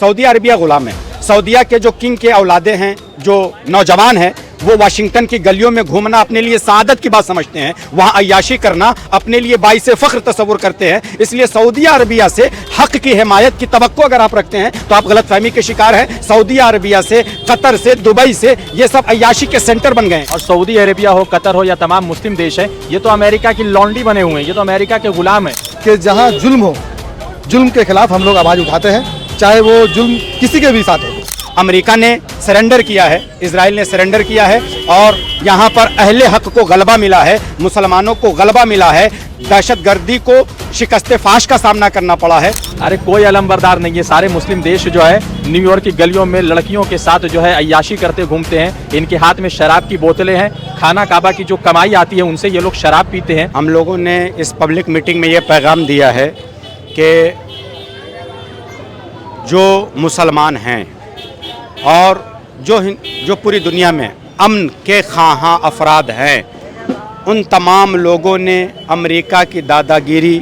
Saudi Arabia गुलाम है। सऊदिया के जो किंग के औलादे हैं, जो नौजवान हैं, वो वाशिंगटन की गलियों में घूमना अपने लिए सादत की बात समझते हैं, वहाँ अय्याशी करना अपने लिए बाइसे फ़ख्र तस्वुर करते हैं। इसलिए सऊदी अरबिया से हक़ की हिमायत की तवक्को अगर आप रखते हैं तो आप गलतफहमी के शिकार हैं। सऊदी अरबिया से, कतर से, दुबई से, ये सब अय्याशी के सेंटर बन गए हैं। और सऊदी अरेबिया हो, कतर हो या तमाम मुस्लिम देश हैं, ये तो अमेरिका की लॉन्डी बने हुए हैं, ये तो अमेरिका के गुलाम हैं। कि जहाँ जुल्म हो, जुल्म के खिलाफ हम लोग आवाज़ उठाते हैं, चाहे वो जुल्म किसी के भी साथ हो। अमेरिका ने सरेंडर किया है, इजराइल ने सरेंडर किया है और यहाँ पर अहले हक को गलबा मिला है, मुसलमानों को गलबा मिला है, दहशतगर्दी को शिकस्त फाश का सामना करना पड़ा है। अरे कोई अलमबरदार नहीं है, सारे मुस्लिम देश जो है न्यूयॉर्क की गलियों में लड़कियों के साथ जो है अय्याशी करते घूमते हैं। इनके हाथ में शराब की बोतलें हैं, खाना काबा की जो कमाई आती है उनसे ये लोग शराब पीते हैं। हम लोगों ने इस पब्लिक मीटिंग में ये पैगाम दिया है कि जो मुसलमान हैं और जो पूरी दुनिया में अमन के ख़्वाहां अफराद हैं, उन तमाम लोगों ने अमेरिका की दादागिरी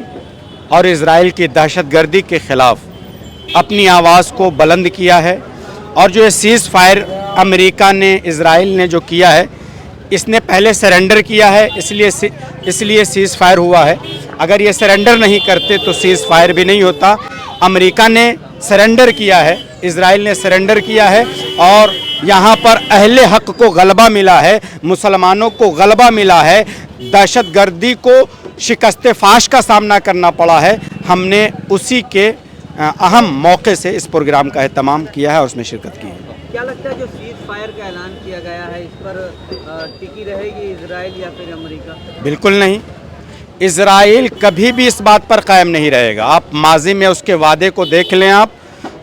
और इज़राइल की दहशतगर्दी के ख़िलाफ़ अपनी आवाज़ को बुलंद किया है। और जो ये सीज़ फायर अमेरिका ने, इज़राइल ने जो किया है, इसने पहले सरेंडर किया है, इसलिए सीज़ फायर हुआ है। अगर ये सरेंडर नहीं करते तो सीज़ फायर भी नहीं होता। अमेरिका ने सरेंडर किया है, इज़राइल ने सरेंडर किया है और यहाँ पर अहले हक को गलबा मिला है, मुसलमानों को गलबा मिला है, दहशतगर्दी को शिकस्त फाश का सामना करना पड़ा है। हमने उसी के अहम मौके से इस प्रोग्राम का एहतमाम किया है और उसमें शिरकत की है। क्या लगता है जो सीज फायर का ऐलान किया गया है, इस पर टिकी रहेगी इजराइल या फिर अमेरिका? बिल्कुल नहीं, इज़राइल कभी भी इस बात पर कायम नहीं रहेगा। आप माजी में उसके वादे को देख लें, आप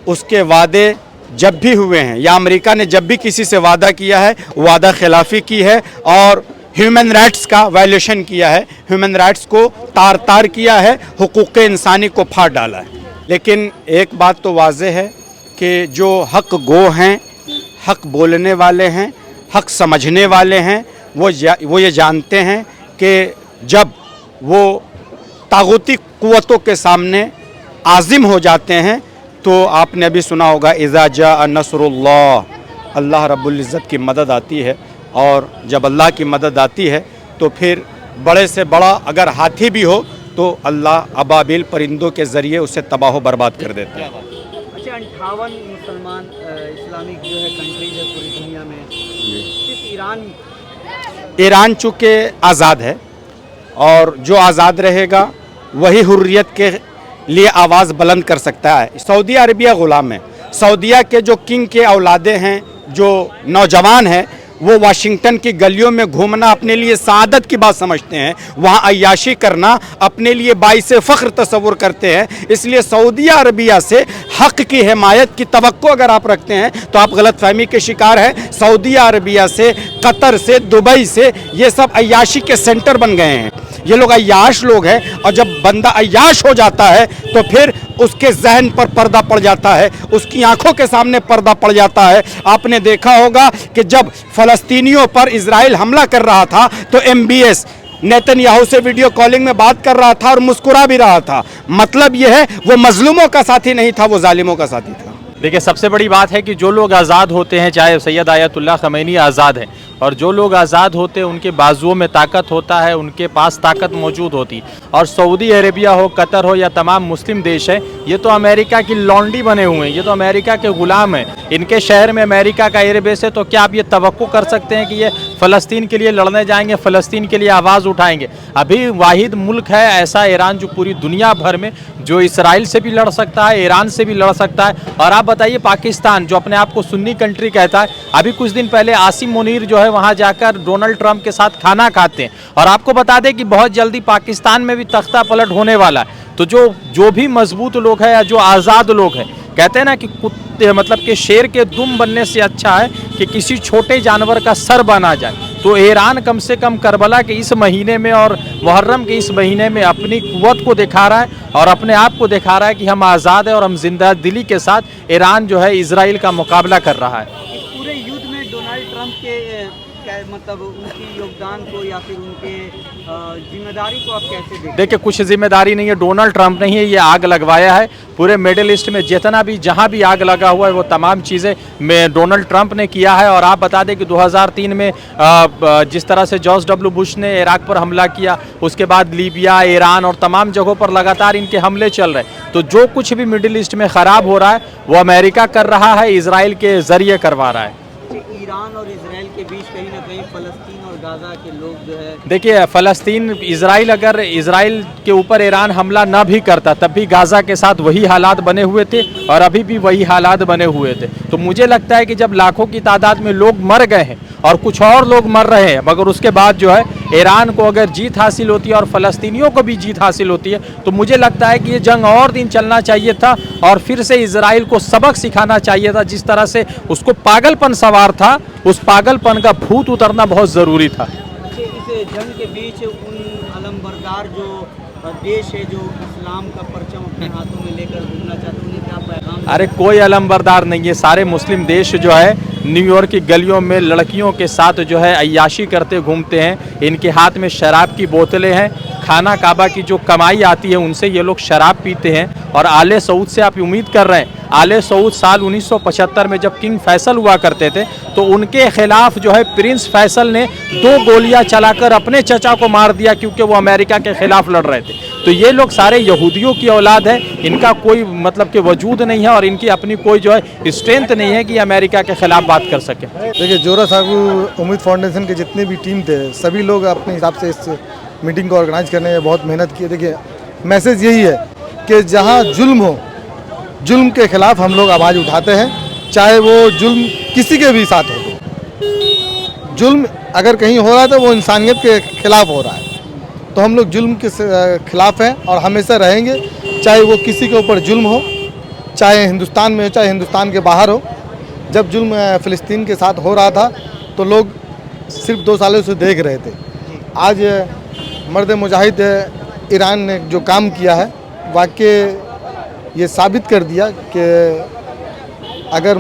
उसके वादे जब भी हुए हैं या अमेरिका ने जब भी किसी से वादा किया है, वादा खिलाफ़ी की है और ह्यूमन राइट्स का वायलेशन किया है, ह्यूमन राइट्स को तार तार किया है, हुकूक़ इंसानी को फाड़ डाला है। लेकिन एक बात तो वाज़ेह है कि जो हक़ गो हैं, हक़ बोलने वाले हैं, हक़ समझने वाले हैं, वो ये जानते हैं कि जब वो तागूती क़ुव्वतों के सामने आज़िम हो जाते हैं तो आपने अभी सुना होगा, इज़ा जा नसरुल्लाह, अल्लाह रब्बुल इज़्ज़त की मदद आती है। और जब अल्लाह की मदद आती है तो फिर बड़े से बड़ा अगर हाथी भी हो तो अल्लाह अबाबिल परिंदों के ज़रिए उसे तबाह बर्बाद कर देते हैं। अच्छा, 58 मुसलमान इस्लामिक जो है कंट्रीज है पूरी दुनिया में, सिर्फ ईरान चूँकि आज़ाद है और जो आज़ाद रहेगा वही हुर्रियत के लिए आवाज़ बुलंद कर सकता है। सऊदी अरबिया ग़ुलाम है। सऊदिया के जो किंग के औलादे हैं, जो नौजवान हैं, वो वाशिंगटन की गलियों में घूमना अपने लिए सादत की बात समझते हैं, वहाँ अय्याशी करना अपने लिए बाइसे फ़ख्र तस्वुर करते हैं। इसलिए सऊदी अरबिया से हक़ की हिमायत की तवक्को अगर आप रखते हैं तो आप गलतफहमी के शिकार हैं। सऊदी अरबिया से, कतर से, दुबई से, ये सब अय्याशी के सेंटर बन गए हैं। ये लोग अय्याश लोग हैं और जब बंदा अय्याश हो जाता है तो फिर उसके जहन पर पर्दा पड़ जाता है, उसकी आंखों के सामने पर्दा पड़ जाता है। आपने देखा होगा कि जब फ़लस्तीनियों पर इजराइल हमला कर रहा था तो MBS नेतन्याहू से वीडियो कॉलिंग में बात कर रहा था और मुस्कुरा भी रहा था। मतलब यह है, वो मजलूमों का साथी नहीं था, वो जालिमों का साथी था। देखिए, सबसे बड़ी बात है कि जो लोग आज़ाद होते हैं, चाहे सैयद आयतुल्लाह ख़मैनी आज़ाद हैं, और जो लोग आज़ाद होते हैं उनके बाजुओं में ताकत होता है, उनके पास ताकत मौजूद होती। और सऊदी अरेबिया हो, कतर हो या तमाम मुस्लिम देश हैं, ये तो अमेरिका की लॉन्डी बने हुए हैं, ये तो अमेरिका के ग़ुलाम हैं। इनके शहर में अमेरिका का एयरबेस है, तो क्या आप ये तवक्को कर सकते हैं कि ये फ़लस्तीन के लिए लड़ने जाएंगे, फ़लस्तीन के लिए आवाज़ उठाएंगे? अभी वाहिद मुल्क है ऐसा ईरान, जो पूरी दुनिया भर में जो इसराइल से भी लड़ सकता है, ईरान से भी लड़ सकता है। और आप बताइए, पाकिस्तान जो अपने आप को सुन्नी कंट्री कहता है, अभी कुछ दिन पहले आसिम मुनीर जो है वहाँ जाकर डोनाल्ड ट्रंप के साथ खाना खाते हैं। और आपको बता दें कि बहुत जल्दी पाकिस्तान में भी तख्ता पलट होने वाला है। तो जो भी मजबूत लोग हैं या जो आज़ाद लोग हैं, कहते हैं ना कि कुत्ते मतलब कि शेर के दुम बनने से अच्छा है कि किसी छोटे जानवर का सर बना जाए। तो ईरान कम से कम करबला के इस महीने में और मुहर्रम के इस महीने में अपनी क़ुव्वत को दिखा रहा है और अपने आप को दिखा रहा है कि हम आज़ाद हैं और हम जिंदा दिली के साथ ईरान जो है इजराइल का मुकाबला कर रहा है। इस पूरे युद्ध में डोनाल्ड ट्रंप के क्या मतलब उनकी योगदान को या फिर उनके जिम्मेदारी को आप कैसे देखते हैं? देखिए, कुछ जिम्मेदारी नहीं है, डोनाल्ड ट्रंप नहीं है, ये आग लगवाया है। पूरे मिडिल ईस्ट में जितना भी जहां भी आग लगा हुआ है वो तमाम चीज़ें में डोनाल्ड ट्रंप ने किया है। और आप बता दें कि 2003 में जिस तरह से जॉर्ज डब्ल्यू बुश ने इराक पर हमला किया, उसके बाद लीबिया, ईरान और तमाम जगहों पर लगातार इनके हमले चल रहे हैं। तो जो कुछ भी मिडिल ईस्ट में ख़राब हो रहा है वो अमेरिका कर रहा है, इजराइल के ज़रिए करवा रहा है। ईरान और इजराइल के बीच कहीं ना कहीं फ़लस्तीन और गाज़ा के लोग जो है, देखिए, फ़लस्तीन इजराइल, अगर इजराइल के ऊपर ईरान हमला न भी करता तब भी गाज़ा के साथ वही हालात बने हुए थे और अभी भी वही हालात बने हुए थे। तो मुझे लगता है कि जब लाखों की तादाद में लोग मर गए हैं और कुछ और लोग मर रहे हैं, मगर उसके बाद जो है ईरान को अगर जीत हासिल होती है और फ़लस्तीनियों को भी जीत हासिल होती है, तो मुझे लगता है कि ये जंग और दिन चलना चाहिए था और फिर से इजराइल को सबक सिखाना चाहिए था। जिस तरह से उसको पागलपन सवार था, उस पागलपन का भूत उतरना बहुत ज़रूरी था। इस जंग के बीच उन अलमबरदार जो देश है जो इस्लाम का परचम अपने हाथों में लेकर घूमना चाहते हैं, उन्हें क्या पैगाम? अरे कोई अलमबरदार नहीं है, सारे मुस्लिम देश जो है न्यूयॉर्क की गलियों में लड़कियों के साथ जो है अय्याशी करते घूमते हैं। इनके हाथ में शराब की बोतलें हैं, खाना काबा की जो कमाई आती है उनसे ये लोग शराब पीते हैं। और आले सऊद से आप उम्मीद कर रहे हैं, आले सऊद साल 1975 में जब किंग फैसल हुआ करते थे तो उनके खिलाफ जो है प्रिंस फैसल ने 2 गोलियां चलाकर अपने चचा को मार दिया क्योंकि वो अमेरिका के खिलाफ लड़ रहे थे। तो ये लोग सारे यहूदियों की औलाद है, इनका कोई मतलब कि वजूद नहीं है और इनकी अपनी कोई जो है स्ट्रेंथ नहीं है कि अमेरिका के खिलाफ बात कर सके। देखिए, जोरा साहू उम्मीद फाउंडेशन के जितने भी टीम थे सभी लोग अपने हिसाब से इस मीटिंग को ऑर्गेनाइज करने में बहुत मेहनत की है। देखिए, मैसेज यही है कि जहाँ जुल्म हो, जुल्म के खिलाफ हम लोग आवाज़ उठाते हैं, चाहे वो जुल्म किसी के भी साथ हो। जुल्म अगर कहीं हो रहा है तो वो इंसानियत के खिलाफ हो रहा है, तो हम लोग जुल्म के खिलाफ हैं और हमेशा रहेंगे, चाहे वो किसी के ऊपर जुल्म हो, चाहे हिंदुस्तान में हो चाहे हिंदुस्तान के बाहर हो। जब जुल्म फ़िलिस्तीन के साथ हो रहा था तो लोग सिर्फ 2 सालों से देख रहे थे। आज मर्द मुजाहिद ईरान ने जो काम किया है वाकई ये साबित कर दिया कि अगर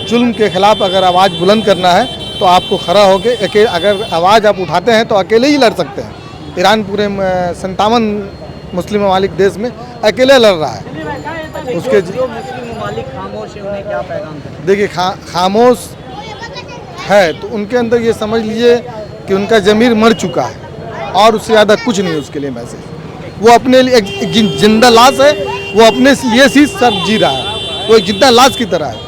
जुल्म के ख़िलाफ़ अगर आवाज़ बुलंद करना है तो आपको खड़ा होकर अगर आवाज़ आप उठाते हैं तो अकेले ही लड़ सकते हैं। ईरान पूरे 57 मुस्लिम ममालिक देश में अकेले लड़ रहा है। उसके जो मुस्लिम ममालिक खामोश है उन्हें क्या पैगाम दें? देखिए, खामोश है तो उनके अंदर ये समझ लीजिए कि उनका ज़मीर मर चुका है और उससे ज़्यादा कुछ नहीं उसके लिए मैसेज। वो अपने लिए एक जिंदा लाश है, वो अपने लिए ही सब जी रहा है, वो एक जिंदा लाश की तरह है।